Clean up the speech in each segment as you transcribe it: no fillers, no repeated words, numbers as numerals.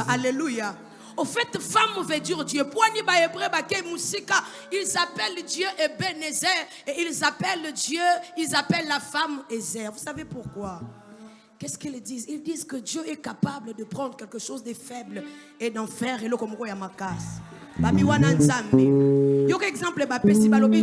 Alléluia. Au fait, femme veut dire Dieu. Ils appellent Dieu Ebenezer et ils appellent Dieu, ils appellent la femme Ezer. Vous savez pourquoi? Qu'est-ce qu'ils disent? Ils disent que Dieu est capable de prendre quelque chose de faible et d'en faire et le comme quoi Yamakas. Exemple,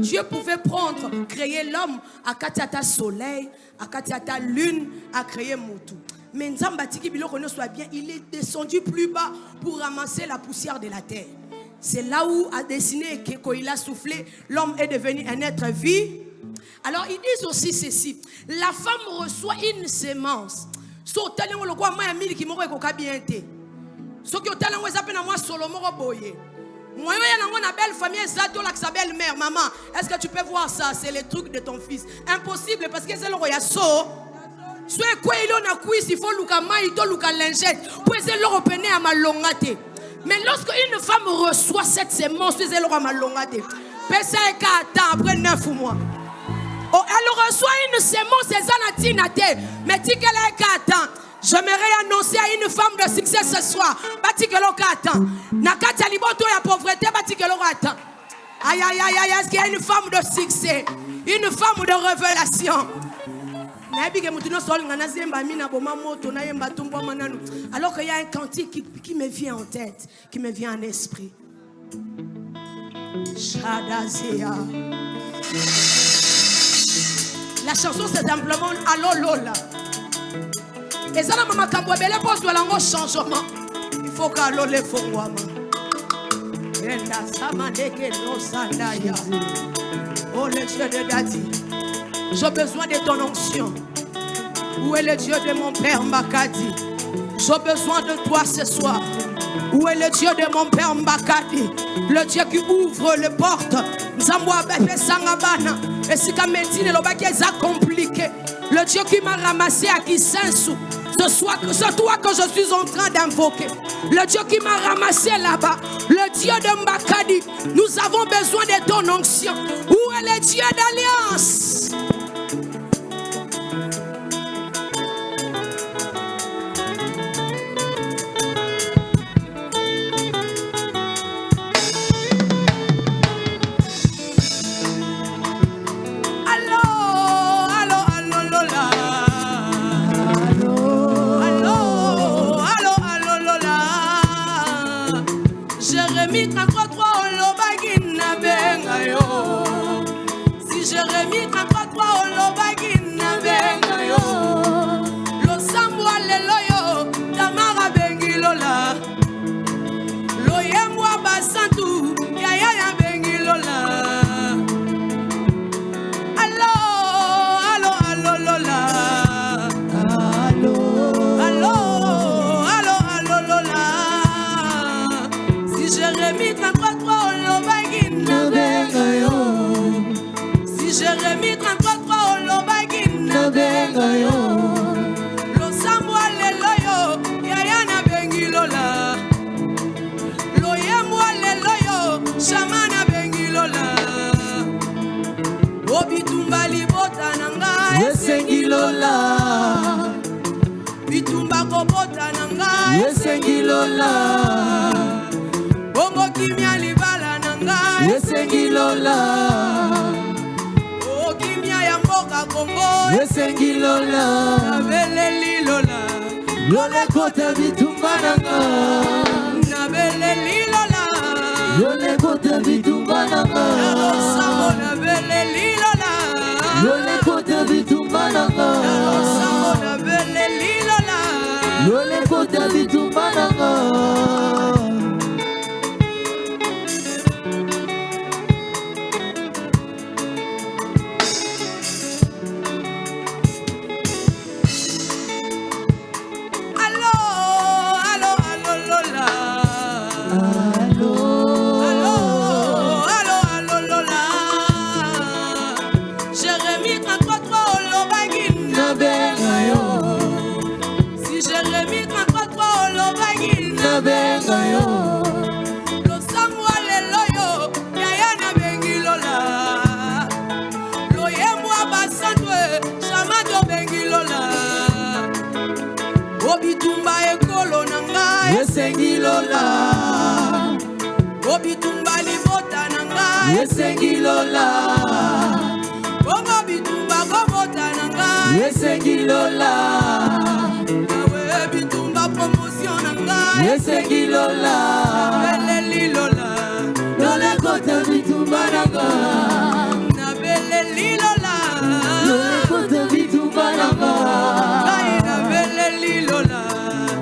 Dieu pouvait prendre, créer l'homme à Katiata soleil, à Katiata lune, à créer Moutou. Mais soit bien, il est descendu plus bas pour ramasser la poussière de la terre. C'est là où a dessiné que quand il a soufflé, l'homme est devenu un être vie. Alors ils disent aussi ceci: la femme reçoit une sémence. Ce qui moi, il y a une belle famille, sa belle-mère, maman. Est-ce que tu peux voir ça? C'est le truc de ton fils. Impossible parce que c'est le roi so. Soit quoi il en a cuit, il faut l'oucama, il doit l'ouca lingette. Pour essayer de le repener à ma longate. Mais lorsque une femme reçoit cette sémence, c'est le roi ma longate. Pesa et 4 ans après 9 mois. Oh, elle reçoit une sémence, c'est Zanatinate. Mais dit qu'elle a 4 ans. J'aimerais annoncer à une femme de succès ce soir. Batikelo kata. Nakata liboto ya pauvreté batikelo kata. Aïe aïe aïe aïe, est-ce qu'il y a une femme de succès, une femme de révélation? Alors qu'il y a un cantique qui me vient en tête, qui me vient en esprit. La chanson c'est simplement Allo Lola. Et ça, la maman Kambouébele pose de l'ango changement. Il faut qu'Allo le fongouama. Oh le Dieu de Dadi, j'ai besoin de ton onction. Où est le Dieu de mon père Mbakadi? J'ai besoin de toi ce soir. Où est le Dieu de mon père Mbakadi? Le Dieu qui ouvre les portes. Et si comme médecine le compliqué. Le Dieu qui m'a ramassé à Kisensu. C'est toi que je suis en train d'invoquer. Le Dieu qui m'a ramassé là-bas. Le Dieu de Mbakadi. Nous avons besoin de ton onction. Où est le Dieu d'alliance? Jérémie 33, on l'obagina benga yo. Si Jérémie 33, on l'obagina benga yo. Lo samwa le loyo, tamara bengi lola. Lo yemwa basantu, yaya ya bengi lola. Allo, allo, allo lola. Allo, allo, allo, allo lola. Jérémie 33, on l'obagina benga yo. Si Jérémie 33, on l'obagina benga yo. Lo samwa le loyo, yaya na bengi lola. Lo yemwa le loyo, shamana bengi lola. Obitumba libota nanga yesengi lola. Bitumba kobota nanga yesengi lola. Bongo kimia libala nanga yesengi lola. O kimia ya mboka Kongo yesengi lola. Nabeleli lola. Lole kote bitumba nanga. Nabeleli lola. Lole kote bitumba nanga. Samo nabeleli lola. Lole kote bitumba nanga. Samo nabeleli lola. Lole kote bitumba nanga. Jérémie 33, on l'obagina benga yo. Si Jérémie 33, on l'obagina benga yo. Lo samwa le loyo, yaya na bengi lola. Lo yemwa basandwe, shama do bengi lola. Obitumba ekolo na Yesengi Lola. Obitumba libota nanga. Yesengi Lola. Bongo bitumba kobota nanga. Yesengi Lola. Nawe bitumba promotion nanga. Yesengi Lola. Nabeleli Lola. Lola kota bitumba nanga. Nabeleli Lola. Lola kota bitumba nanga. Nabeleli Lola.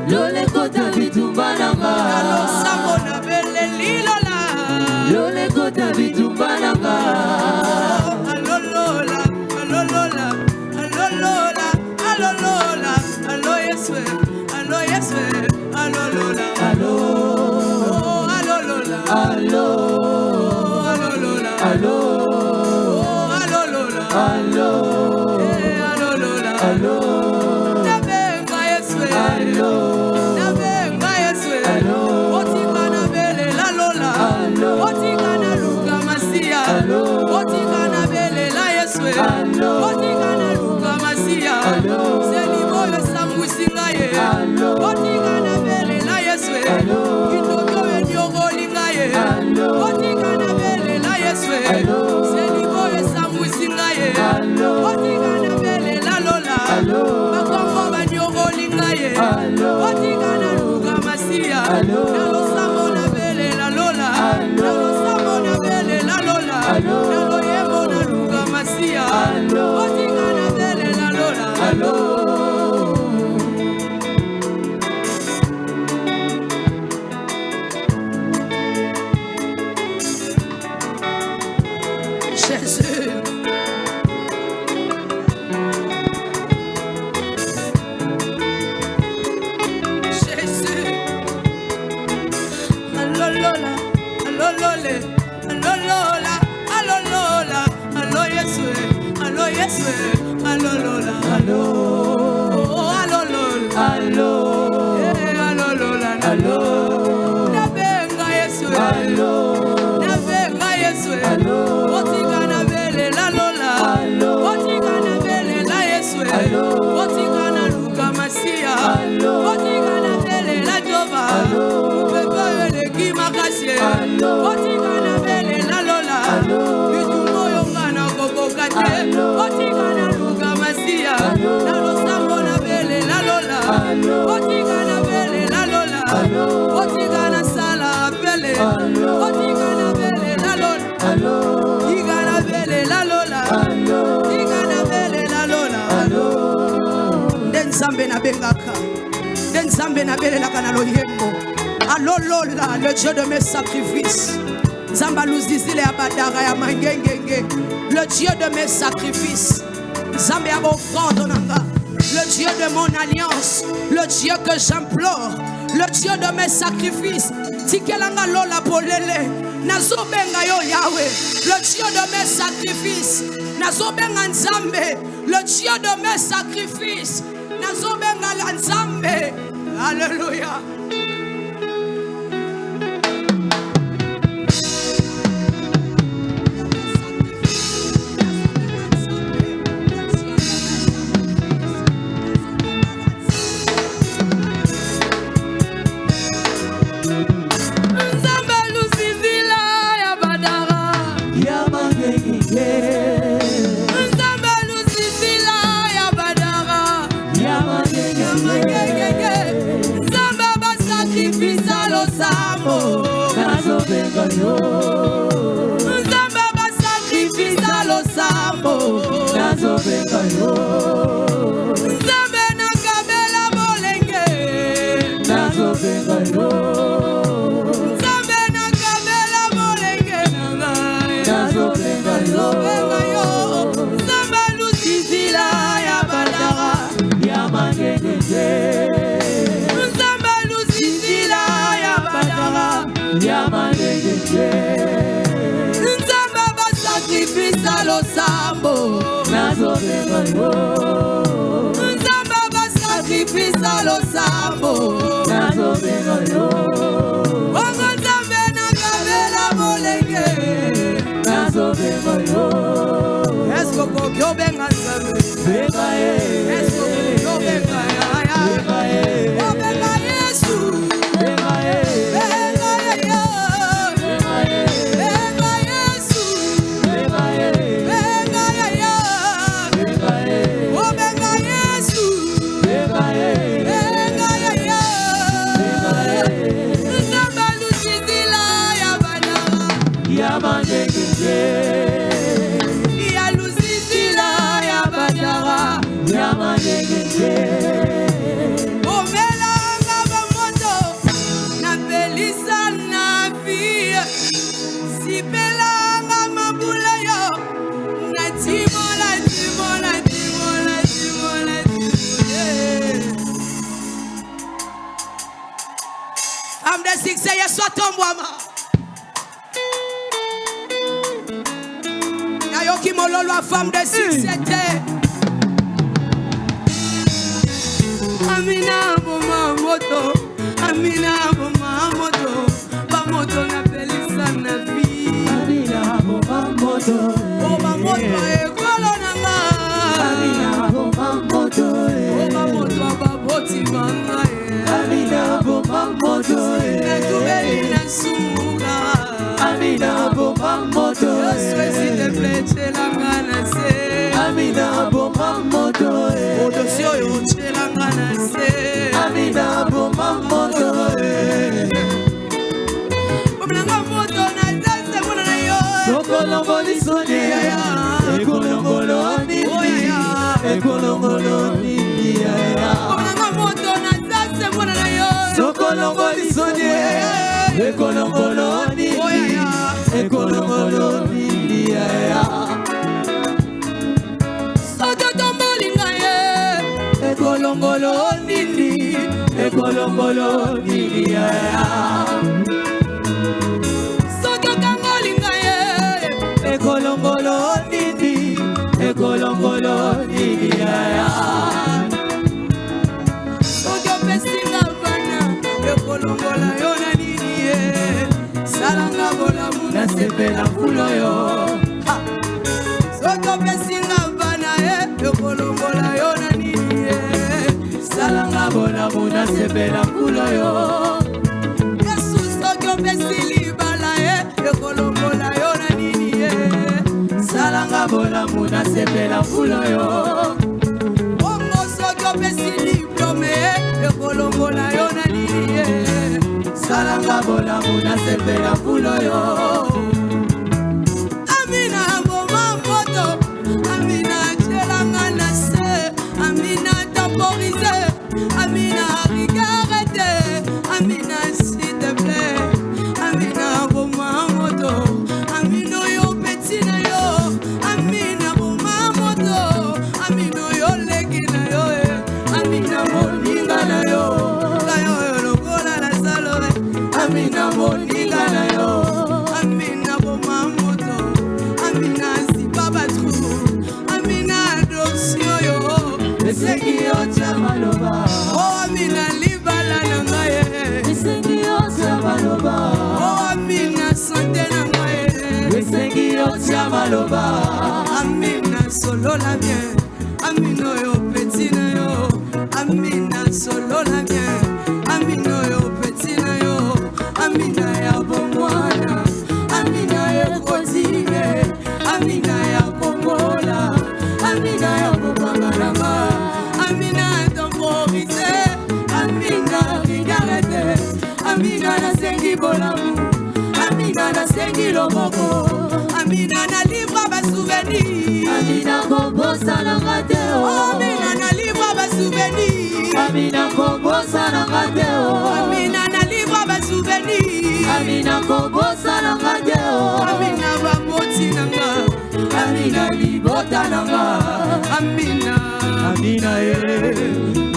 Lola kota bitumba nanga. Nalosambo nabeleli Lola. Lola kota bitumba nanga. Allo Lola, allo Lola, allo Lola, allo Lola, allo Yeswe, allo Yeswe, allo Lola, Allo, allo Lola, allo, allo Lola, allo, allo Lola, allo, allo Lola, allo, nabenga Yeswe, allo, nabenga Yeswe, otika na bele la Lola, otika na luka masia, otika na bele la Yeswe, otika na luka masia, seliboyo samwisinga ye, otika na bele la Yeswe, kitoko wenyogolinga ye, otika na bele la Yeswe, seliboyo samwisinga ye, otika na bele la Lola, bakongo banyogolinga ye, otika na luka masia, nalosamo na bele la Lola, nalosamo na bele la Lola, naloyemo na luka masia, otika na bele la Lola. Jésus. Jésus. Allo Lola, allo Lole, allo Lola, allo Lola, allo Yeswe, allo Yeswe, allo Lola, allo, oh, allo Lola, allo, allo Lola, allo, nabenga Yeswe, nabenga Yeswe, otika na bele la Lola, otika na bele la Yeswe, otika na luka masia, otika na bele la Jova, pepe eleki makasie, otika na bele la Lola, bitumbo yonga na kokoka te, otika na luka masia, na losambo na bele la Lola, otika na bele la Lola, otika na sala apele, otika na bele la Lola, tika na bele la Lola, tika na bele la Lola, Nzambe na bengaka, Nzambe na belelaka na loyembo, allo Lola, le Dieu de mes sacrifices, Nzamba luzizile ya badara ya mangengenge, le Dieu de mes sacrifices, Nzambe ya bofrande nanga, le Dieu de mon alliance, le Dieu que j'implore, le Dieu de mes sacrifices, tikelanga Lola polele, nazobenga yo Yahweh, le Dieu de mes sacrifices, nazobenga Nzambe, le Dieu de mes sacrifices, nazobenga la Nzambe, alléluia. Nzambe ba sacrifice losambo, Nzambe na kabela bolenge, Nzambe na kabela bolenge nazobenga yo, Nzambe lusizila ya badara ya mangenge, Nzambe lusizila ya badara ya mangenge, Nzambe ba sacrifice losambo, Nzambe ba sacrifice losambo, Wango Nzambe na kabela bolenge, Esko kokyo benga Nzambe, Esko kokyo benga ya, Obenga Yesu, Femme de succès, y'a soit ton boama. Y'a qui mololo, femme de succès. Amina boma moto, Amina boma moto, ba moto na pelisa na vie. Amina boma moto, boma moto e kolo nanga. Amina boma moto, boma moto ba boti manga. Amina boma moto, na tubeli na suga. Amina boma moto, yo swezi te pleche langa na se. Amina boma moto, odosio yo chelanga na se. Amina boma moto, bomnanga moto na danse mona na yo. Sokolongo lisoni, ekolongolo nini, ekolongolo nini. Bomnanga moto na danse mona na yo. Sokolongo lisoni, ekolongolo nini, ekolongolo nini. Soto tombolinga ye. Ekolongolo nini, ekolongolo nini. Soto kangolinga ye. Ekolongolo nini, ekolongolo nini. Soto pesinga bana, ekolongola yo na nini ye. Salanga bola muna Nasepela fulo yo. Soto pesinga bana ye, ekolongola yo na nini ye. Salanga bona muna sepela fulo yo. Yesu soto pesili bala ye, ekolongola yo na nini ye. Salanga bona muna sepela fulo yo. Ongo soto pesili diplome ye, ekolongola yo na nini ye. Salanga bona muna sepela fulo yo. Amina boma moto, Amina chelanga na se, Amina temporisé, Amina rigarete, Amina s'il te plaît, Amina boma moto, Amina yo petit na yo, Amina boma moto, Amina yo leki na yo, Amina moninga na yo, kayo yo lokola la salore, Amina moninga na yo, Amina boma moto, Amina si baba trou, Amina adoption yo, Esengi yo chamaloba. oh Amina libala na ngaye, Esengi yo chamaloba. oh Amina santé na ngaye, Esengi yo chamaloba. Amina solo la bien, Amina yo petit na yo, Amina solo la bien, Amina yo petit na yo, Amina ya bomwana, Amina ya kozige, Amina ya komola, Amina ya bobangalama, Amina temporisé, Amina rigarete, Amina na sengi bolamu, Amina na sengi loboko, Amina na livre ba souvenir, Amina kobosa na ngateo. Amina na livre ba souvenir, Amina kobosa na ngateo. Amina na livre ba souvenir, Amina kobosa na ngateo. Amina ba boti nanga, Amina libota nanga. Amina, Amina ye.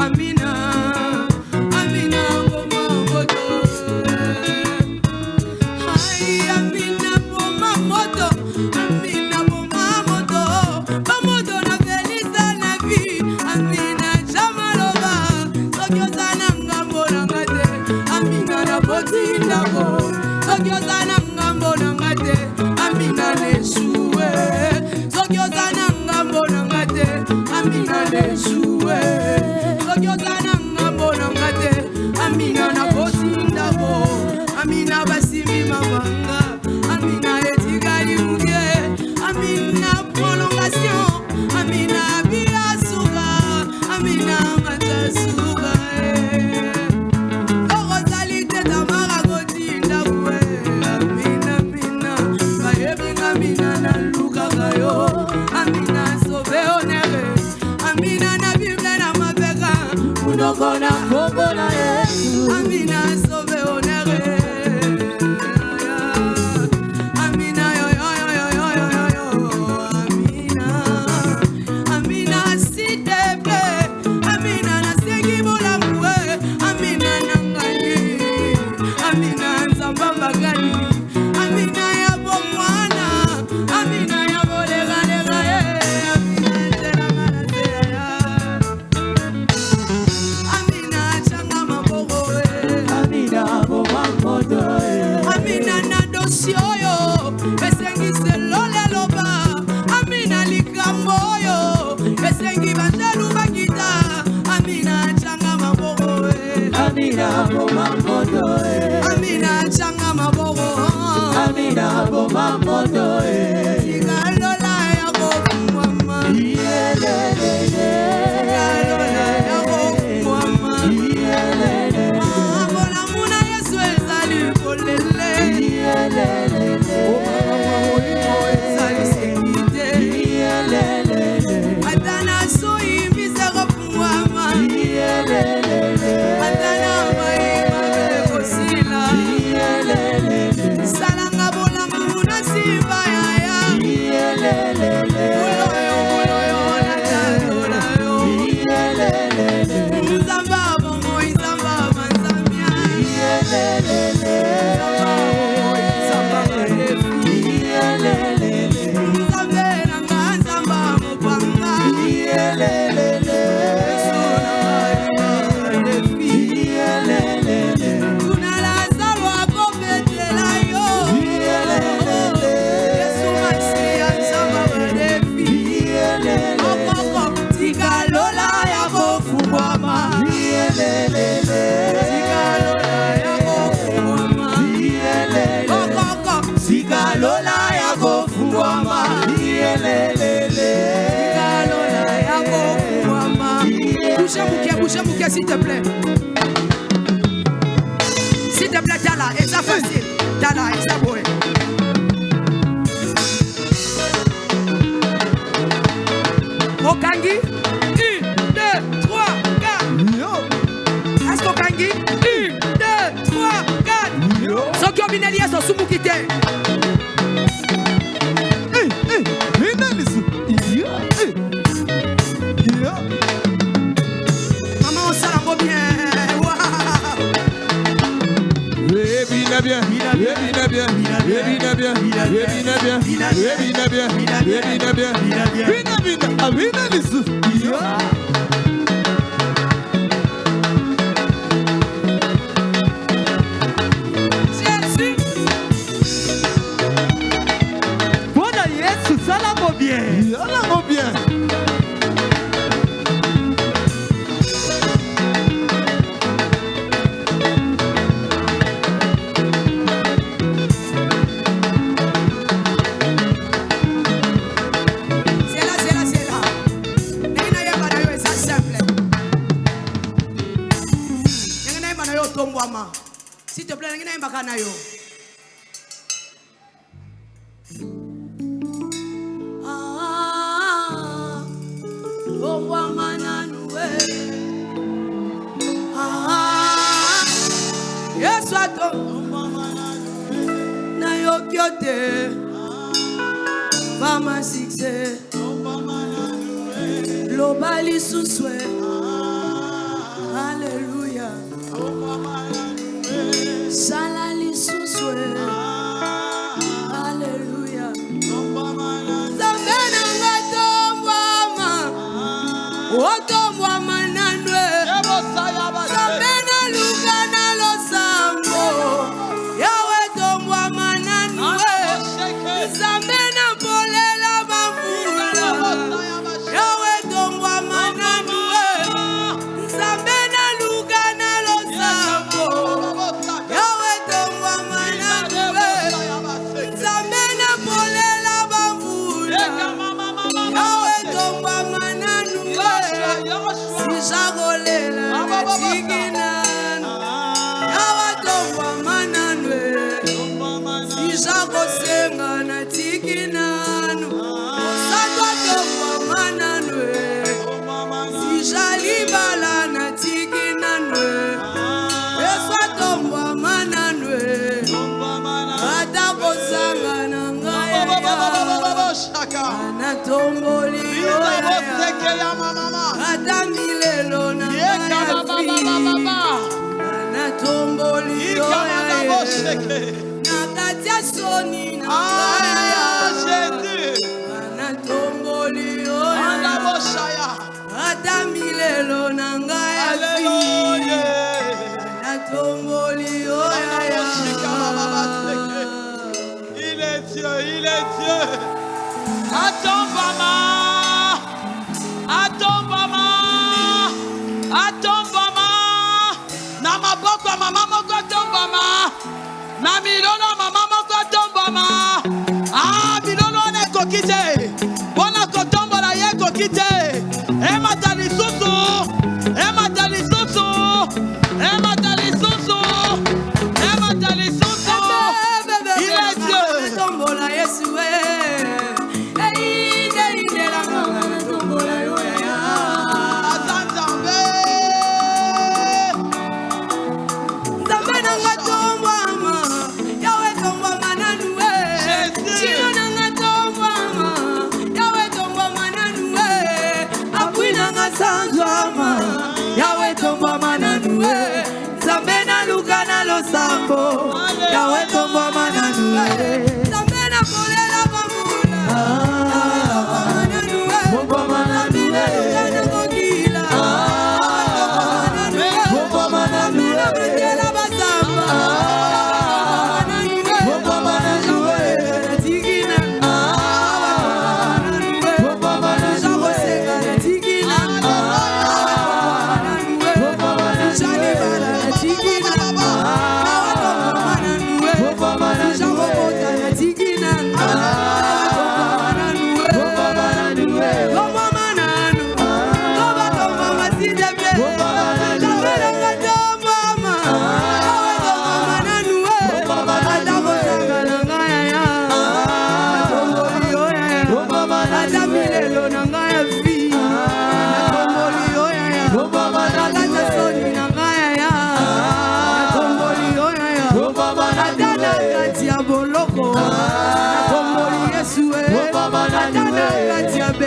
Amina, Amina boma moto, ay Amina boma moto, Amina boma moto, ba moto na felisa na vie, Amina jamaloba, sokyoza na ngambo na ngate, Amina na boti ndako, sokyoza na ngambo na ngate, Amina neshue, sokyoza na ngambo na ngate, Amina neshue, sokyoza na ngambo na ngate, Amina na boti ndako, Amina basimi mabanga, Amina etikali muge, Amina prolongation, Amina bia suga, Amina mata suga. Oh Rosalie te tamara goti ndakwe, Amina. boma moto Amina changa maboko Amina boma moto Tikalola ya kofumwama Iyelelele Tikalola ya kofumwama Iyelelele Bona muna Yesu ezali kolele Iyelelele ezali sekite Iyelelele Atana soyi mise kofumwama Iyelelele Atana mai mabele kosila Salanga bola muna simba yaya Uloyo na talola yo Nzamba bongo nzamba manzamia Nzamba bongo nzamba marefi Nzambe nanga nzamba mopanga Yesu na marefi Kuna Lazaro akopetela yo Yesu Masia nzamba marefi Okoko tikalola ya kofungwama Tikalola ya kofungwama Okoko tikalola ya kofungwama Tikalola ya kofungwama Bouge mouké s'il te plaît S'il te plaît Tala, et ça facile Tala, et ça boy Okangi 1, 2, 3, 4 Est-ce qu'Okangi 1, 2, 3, 4 Soki obineli yeso sumukite Maman on salango bien Bien, Jésus Bona Yesu salango bien C'est là Nengina yamba na yo eza simple Nengina yamba na yo tombwama S'il te plaît nengina yamba ka na yo Tombwama nanu we Yesu atombwama nanu we Na yo kyote Vama sikse Loba lisuswe Alléluia Sala lisuswe Alléluia Zambe nanga tombwama Otombwama nanwe Zambe na luka na losambo Yawe tombwama nanwe Zambe na polela bavula Yawe tombwama nanwe Zambe na luka na losambo Yawe tombwama nanwe Zambe na polela bavula Yawe tombwama nanwe Sijagolela tikinana Yawe tombwama nanwe Sijagosenga na tikinana Osatwa tombwama nanwe Sijalibala na tikinanwe Eswa tombwama nanwe Atakosanga na ngaya Anatomboli oya Ata milelo na ngaya Anatomboli oya Nakatia soni na ngaya Anatomboli oya Ata milelo na ngaya Anatomboli oya il est Dieu. Attends, maman. Na maboko kokite. Bona kotombola ye kokite. Emata lisusu. Emata lisusu. Emata lisusu. Emata lisusu. Il est Dieu. Tombola Yesue. Inde la nganga tombola yo ya. Azanzambe. Nzambe nanga tombwama. Yawe tombwama nanue. Chilo nanga tombwama. Yawe tombwama nanue. Apui nanga sanjwama. Yawe tombwama nanue. Nzambe na luka na losambo. Yawe tombwama nanue. Nzambe na kolela bamula.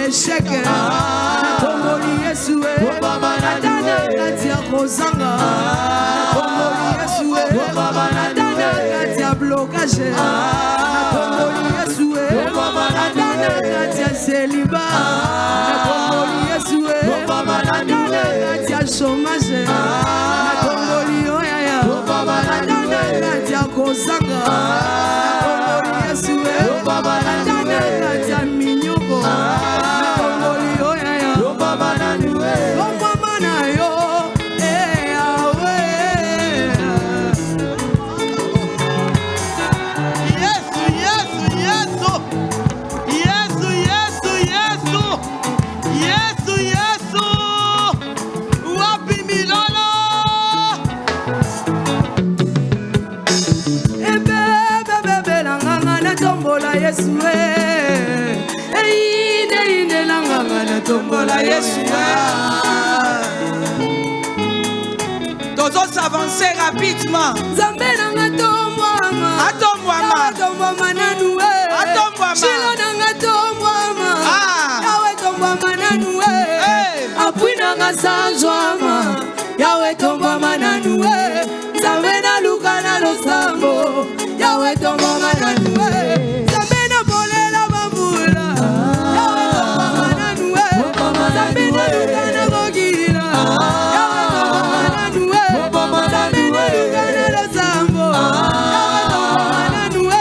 Sheke Tomoli Yesue Adana katia kozanga Tomoli Yesue Adana katia blocage Tomoli Yesue Adana katia celiba Tomoli Yesue Adana katia chômage Tomoli Oyaya Adana katia kozanga Tomoli Yesue Adana katia minyoko Dozo s'avancer rapidement. Nzambe nanga tombwama. Atombwama. Tombwama nanue. Atombwama. Chilo nanga tombwama. Yawe tombwama nanue. Apui nanga sanjwama. Yawe tombwama nanue. Nzambe na luka na losambo. Yawe tombwama nanue. Nzambe na bolela bambula. Yawe tombwama nanue. Nzambe na luka na bogila. Yawe tombwama nanue. Nzambe na luka na losambo. Yawe tombwama nanue.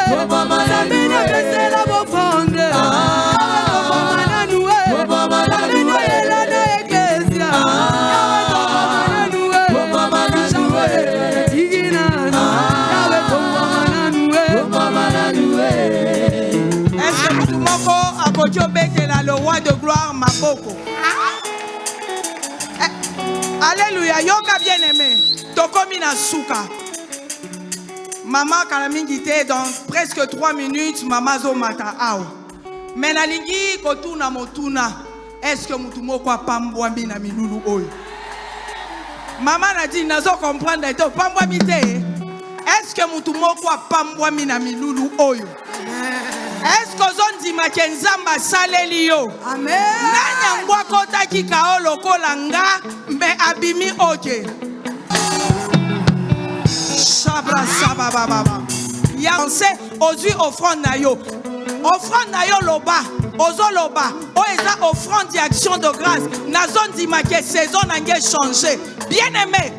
Nzambe na besela bofonde. Yawe tombwama nanue. Nzambe na yela na eklesia. Yawe tombwama nanue. Yawe tigina. Yawe tombwama nanue. Est-ce que tout moko akojo betela le roi de gloire maboko? Alléluia, yoka bien aimé. Tokomi na suka. Maman kalamingi te dans presque 3 minutes maman zo mata awa. Mais nalingi kotuna motuna. Est-ce que mutu moko apambwambi na milulu oyo? Maman a dit nazo comprendre to pambwambi te. Est-ce que mutu moko apambwambi na milulu oyo? Est-ce que zondi makenzamba saleli yo? Amen. Nanya mbwa kota kika lokola nga mbe abimi oke. Shabra sabababa. Yansé ozui offrande na yo. Offrande na yo loba. Ozo loba. O eza offrande d'action de grâce. Na zone di make saison nange changé. Bien aimé.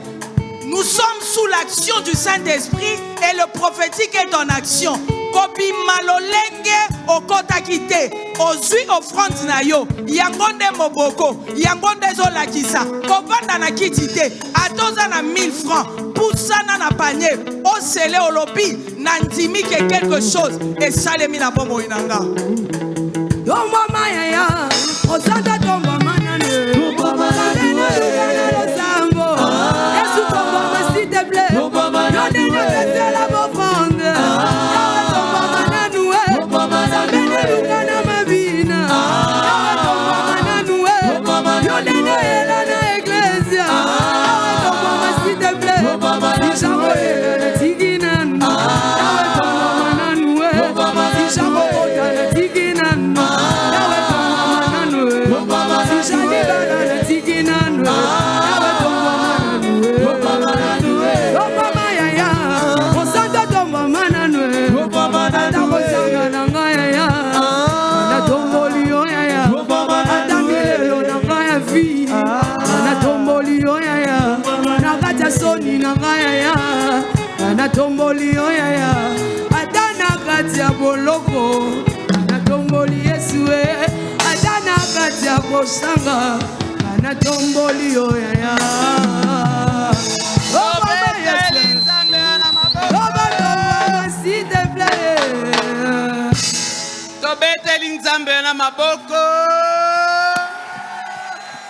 Nous sommes sous l'action du Saint-Esprit et le prophétique est en action. Kobi malolenge okota kite ozui offrande na yo yangonde moboko yangonde zolakisa kovanda na kitite atoza na 1000 francs poussana na panier osele olobi na ndimi ke quelque chose et salemi na bombo inanga. tomba mayaya osanda tomba manane tomba manane sambo Yesu tomba s'il te plaît tomba manane de la bofande tomba manane tomba manane lukana mabina tomba manane yone ela na iglesia tomba s'il te plaît tomba manane tigina tomba manane tomba soni na ngaya na tomboli oyaya adana katia boloko na tomboli Yesu adana katia kosanga na tomboli oyaya oh baba Yesu oh baba s'il te plaît tobeteli nzambe na maboko